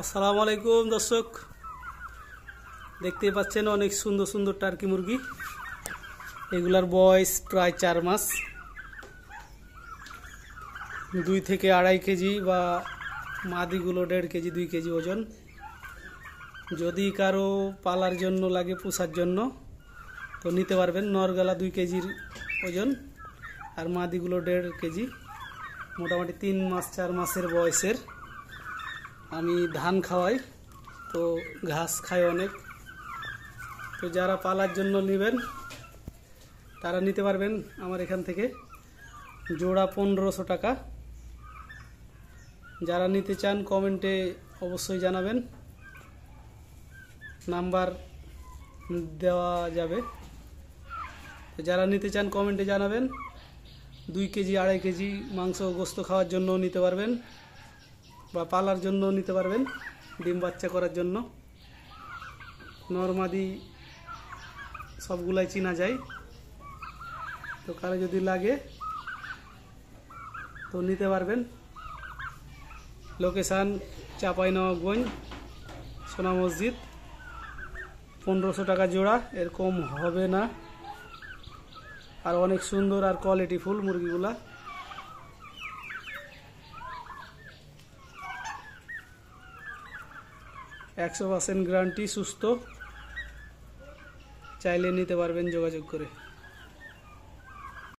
আসসালামু আলাইকুম দর্শক, দেখতে পাচ্ছেন অনেক সুন্দর সুন্দর টার্কি মুরগি। এগুলার বয়স প্রায় 4 মাস। 2 থেকে 2.5 কেজি বা মাদিগুলো 1.5 কেজি 2 কেজি ওজন। যদি কারো পালার জন্য লাগে, পোষার জন্য, তো নিতে পারবেন। নরগালা 2 কেজির ওজন আর মাদিগুলো 1.5 কেজি। মোটামুটি 3 মাস 4 মাসের বয়সের। আমি ধান খাওয়াই, তো ঘাস খায় অনেক। তো যারা পালার জন্য নেবেন তারা নিতে পারবেন আমার এখান থেকে। জোড়া 1500 টাকা। যারা নিতে চান কমেন্টে অবশ্যই জানাবেন, নাম্বার দেওয়া যাবে। যারা নিতে চান কমেন্টে জানাবেন। 2 কেজি 2.5 কেজি মাংস গোস্ত খাওয়ার জন্য নিতে পারবেন, বা পালার জন্য নিতে পারবেন, ডিম বাচ্চা করার জন্য। নরমাদি সবগুলাই চিনা যায়, তো কারো যদি লাগে তো নিতে পারবেন। লোকেশান চাঁপাইনবাবগঞ্জ, সোনা মসজিদ। 1500 টাকা জোড়া, এর কম হবে না। আর অনেক সুন্দর আর কোয়ালিটিফুল মুরগিগুলা। %100% গ্যারান্টি, সুস্থ। চাইলে নিতে পারবেন যোগাযোগ করে।